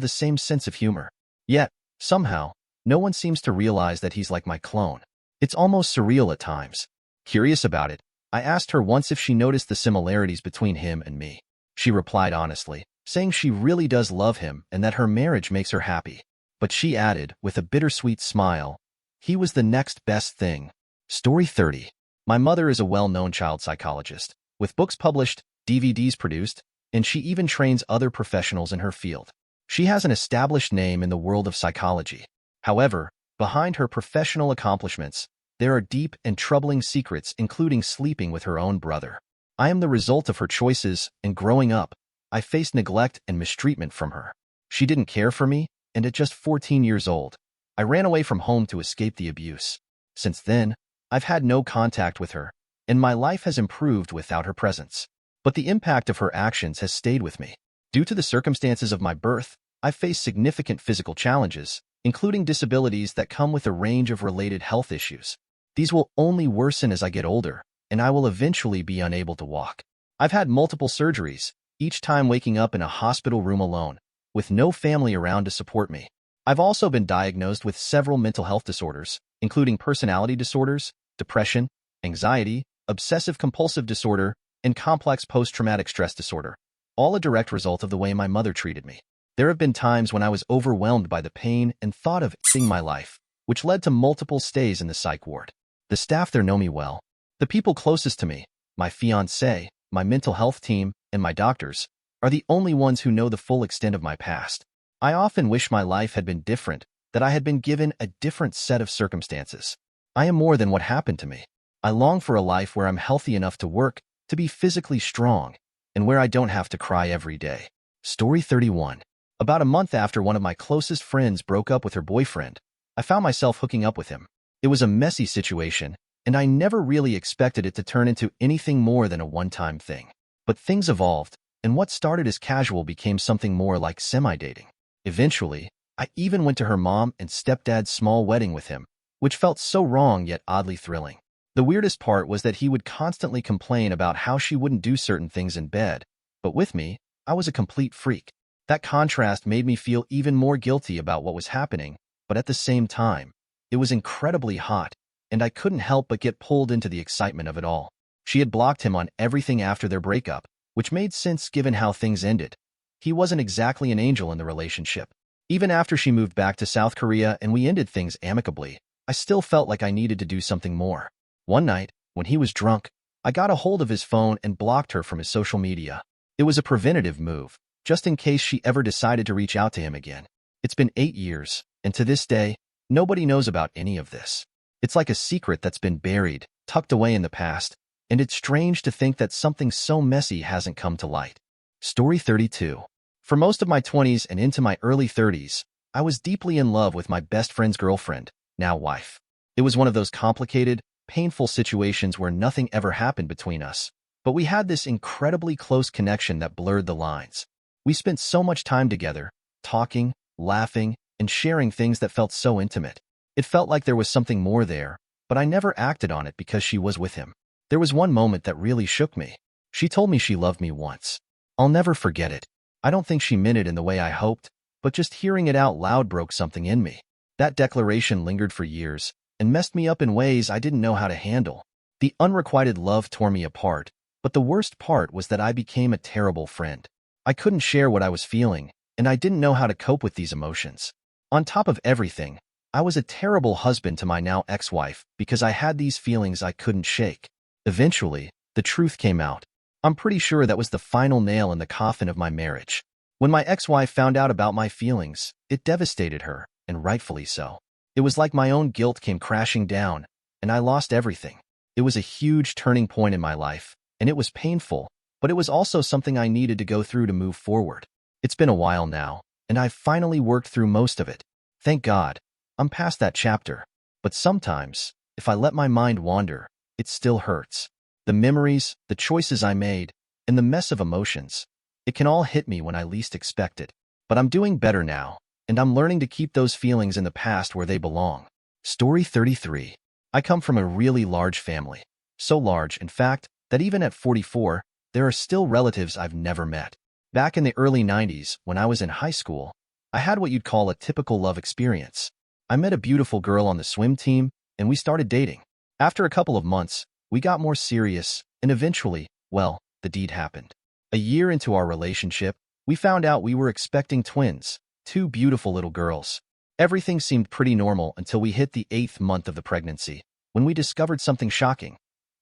the same sense of humor. Yet, somehow, no one seems to realize that he's like my clone. It's almost surreal at times. Curious about it, I asked her once if she noticed the similarities between him and me. She replied honestly, saying she really does love him and that her marriage makes her happy. But she added, with a bittersweet smile, he was the next best thing. Story 30. My mother is a well-known child psychologist, with books published, DVDs produced, and she even trains other professionals in her field. She has an established name in the world of psychology. However, behind her professional accomplishments, there are deep and troubling secrets, including sleeping with her own brother. I am the result of her choices, and growing up, I faced neglect and mistreatment from her. She didn't care for me, and at just 14 years old, I ran away from home to escape the abuse. Since then, I've had no contact with her, and my life has improved without her presence. But the impact of her actions has stayed with me. Due to the circumstances of my birth, I've faced significant physical challenges, including disabilities that come with a range of related health issues. These will only worsen as I get older, and I will eventually be unable to walk. I've had multiple surgeries, each time waking up in a hospital room alone, with no family around to support me. I've also been diagnosed with several mental health disorders, including personality disorders, depression, anxiety, obsessive-compulsive disorder, and complex post-traumatic stress disorder, all a direct result of the way my mother treated me. There have been times when I was overwhelmed by the pain and thought of ending my life, which led to multiple stays in the psych ward. The staff there know me well. The people closest to me, my fiancé, my mental health team, and my doctors, are the only ones who know the full extent of my past. I often wish my life had been different, that I had been given a different set of circumstances. I am more than what happened to me. I long for a life where I'm healthy enough to work, to be physically strong, and where I don't have to cry every day. Story 31. About a month after one of my closest friends broke up with her boyfriend, I found myself hooking up with him. It was a messy situation, and I never really expected it to turn into anything more than a one-time thing. But things evolved, and what started as casual became something more like semi-dating. Eventually, I even went to her mom and stepdad's small wedding with him, which felt so wrong yet oddly thrilling. The weirdest part was that he would constantly complain about how she wouldn't do certain things in bed, but with me, I was a complete freak. That contrast made me feel even more guilty about what was happening, but at the same time, it was incredibly hot, and I couldn't help but get pulled into the excitement of it all. She had blocked him on everything after their breakup, which made sense given how things ended. He wasn't exactly an angel in the relationship. Even after she moved back to South Korea and we ended things amicably, I still felt like I needed to do something more. One night, when he was drunk, I got a hold of his phone and blocked her from his social media. It was a preventative move, just in case she ever decided to reach out to him again. It's been 8 years, and to this day, nobody knows about any of this. It's like a secret that's been buried, tucked away in the past, and it's strange to think that something so messy hasn't come to light. Story 32. For most of my 20s and into my early 30s, I was deeply in love with my best friend's girlfriend, now wife. It was one of those complicated, painful situations where nothing ever happened between us, but we had this incredibly close connection that blurred the lines. We spent so much time together, talking, laughing, and sharing things that felt so intimate. It felt like there was something more there, but I never acted on it because she was with him. There was one moment that really shook me. She told me she loved me once. I'll never forget it. I don't think she meant it in the way I hoped, but just hearing it out loud broke something in me. That declaration lingered for years and messed me up in ways I didn't know how to handle. The unrequited love tore me apart, but the worst part was that I became a terrible friend. I couldn't share what I was feeling, and I didn't know how to cope with these emotions. On top of everything, I was a terrible husband to my now ex-wife because I had these feelings I couldn't shake. Eventually, the truth came out. I'm pretty sure that was the final nail in the coffin of my marriage. When my ex-wife found out about my feelings, it devastated her, and rightfully so. It was like my own guilt came crashing down, and I lost everything. It was a huge turning point in my life, and it was painful, but it was also something I needed to go through to move forward. It's been a while now, and I've finally worked through most of it. Thank God, I'm past that chapter. But sometimes, if I let my mind wander, it still hurts. The memories, the choices I made, and the mess of emotions, it can all hit me when I least expect it. But I'm doing better now, and I'm learning to keep those feelings in the past where they belong. Story 33. I come from a really large family. So large, in fact, that even at 44, there are still relatives I've never met. Back in the early 90s, when I was in high school, I had what you'd call a typical love experience. I met a beautiful girl on the swim team, and we started dating. After a couple of months, we got more serious, and eventually, well, the deed happened. A year into our relationship, we found out we were expecting twins, 2 beautiful little girls. Everything seemed pretty normal until we hit the 8th month of the pregnancy, when we discovered something shocking.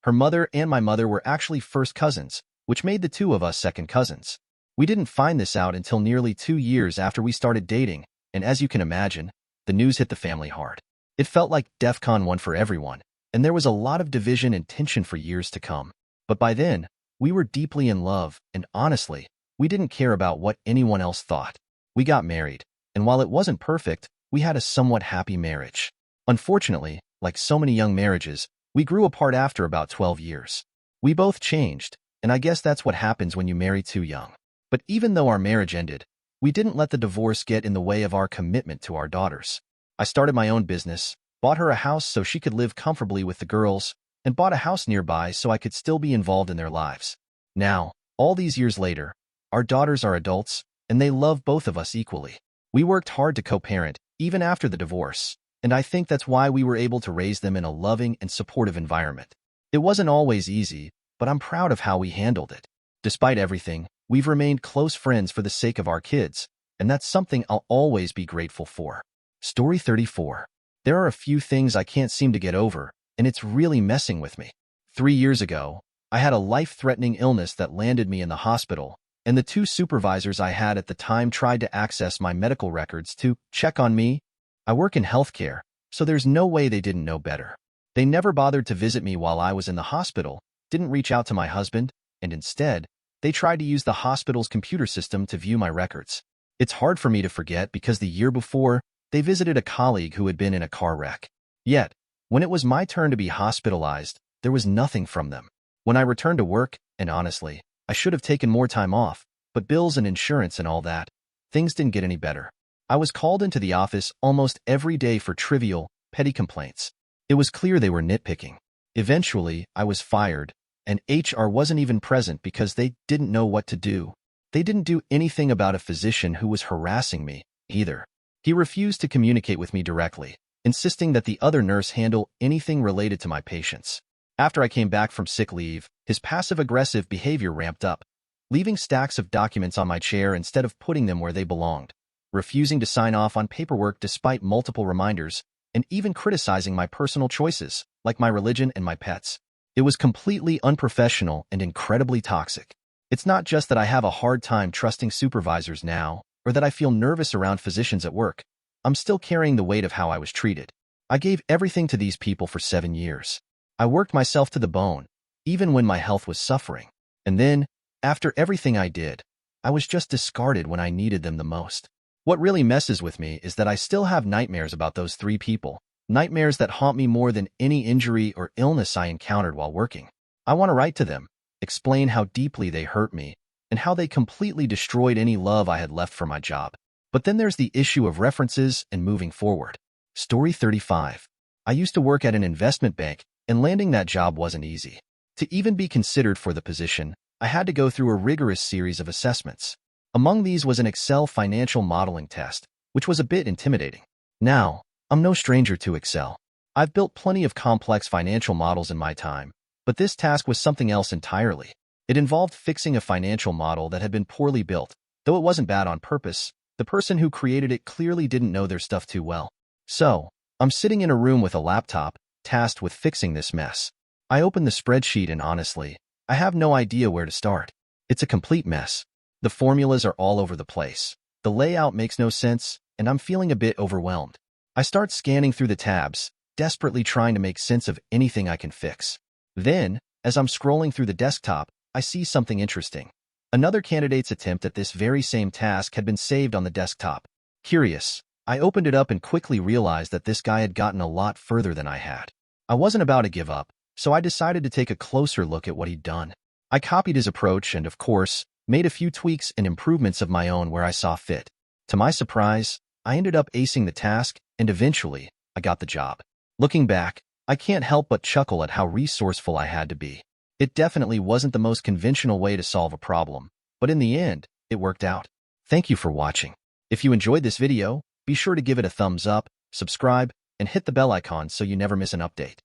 Her mother and my mother were actually first cousins, which made the 2 of us second cousins. We didn't find this out until nearly 2 years after we started dating, and as you can imagine, the news hit the family hard. It felt like DEFCON 1 for everyone, and there was a lot of division and tension for years to come. But by then, we were deeply in love, and honestly, we didn't care about what anyone else thought. We got married, and while it wasn't perfect, we had a somewhat happy marriage. Unfortunately, like so many young marriages, we grew apart after about 12 years. We both changed, and I guess that's what happens when you marry too young. But even though our marriage ended, we didn't let the divorce get in the way of our commitment to our daughters. I started my own business, bought her a house so she could live comfortably with the girls, and bought a house nearby so I could still be involved in their lives. Now, all these years later, our daughters are adults, and they love both of us equally. We worked hard to co-parent, even after the divorce, and I think that's why we were able to raise them in a loving and supportive environment. It wasn't always easy, but I'm proud of how we handled it. Despite everything, we've remained close friends for the sake of our kids, and that's something I'll always be grateful for. Story 34. There are a few things I can't seem to get over, and it's really messing with me. 3 years ago, I had a life-threatening illness that landed me in the hospital, and the two supervisors I had at the time tried to access my medical records to check on me. I work in healthcare, so there's no way they didn't know better. They never bothered to visit me while I was in the hospital, didn't reach out to my husband, and instead, they tried to use the hospital's computer system to view my records. It's hard for me to forget because the year before, they visited a colleague who had been in a car wreck. Yet, when it was my turn to be hospitalized, there was nothing from them. When I returned to work, and honestly, I should have taken more time off, but bills and insurance and all that, things didn't get any better. I was called into the office almost every day for trivial, petty complaints. It was clear they were nitpicking. Eventually, I was fired, and HR wasn't even present because they didn't know what to do. They didn't do anything about a physician who was harassing me, either. He refused to communicate with me directly, insisting that the other nurse handle anything related to my patients. After I came back from sick leave, his passive-aggressive behavior ramped up, leaving stacks of documents on my chair instead of putting them where they belonged, refusing to sign off on paperwork despite multiple reminders, and even criticizing my personal choices, like my religion and my pets. It was completely unprofessional and incredibly toxic. It's not just that I have a hard time trusting supervisors now, or that I feel nervous around physicians at work. I'm still carrying the weight of how I was treated. I gave everything to these people for 7 years. I worked myself to the bone, even when my health was suffering. And then, after everything I did, I was just discarded when I needed them the most. What really messes with me is that I still have nightmares about those 3 people, nightmares that haunt me more than any injury or illness I encountered while working. I want to write to them, explain how deeply they hurt me, and how they completely destroyed any love I had left for my job. But then there's the issue of references and moving forward. Story 35. I used to work at an investment bank, and landing that job wasn't easy. To even be considered for the position, I had to go through a rigorous series of assessments. Among these was an Excel financial modeling test, which was a bit intimidating. Now, I'm no stranger to Excel. I've built plenty of complex financial models in my time, but this task was something else entirely. It involved fixing a financial model that had been poorly built. Though it wasn't bad on purpose, the person who created it clearly didn't know their stuff too well. So, I'm sitting in a room with a laptop, tasked with fixing this mess. I open the spreadsheet and honestly, I have no idea where to start. It's a complete mess. The formulas are all over the place. The layout makes no sense, and I'm feeling a bit overwhelmed. I start scanning through the tabs, desperately trying to make sense of anything I can fix. Then, as I'm scrolling through the desktop, I see something interesting. Another candidate's attempt at this very same task had been saved on the desktop. Curious, I opened it up and quickly realized that this guy had gotten a lot further than I had. I wasn't about to give up, so I decided to take a closer look at what he'd done. I copied his approach and, of course, made a few tweaks and improvements of my own where I saw fit. To my surprise, I ended up acing the task, and eventually, I got the job. Looking back, I can't help but chuckle at how resourceful I had to be. It definitely wasn't the most conventional way to solve a problem, but in the end, it worked out. Thank you for watching. If you enjoyed this video, be sure to give it a thumbs up, subscribe, and hit the bell icon so you never miss an update.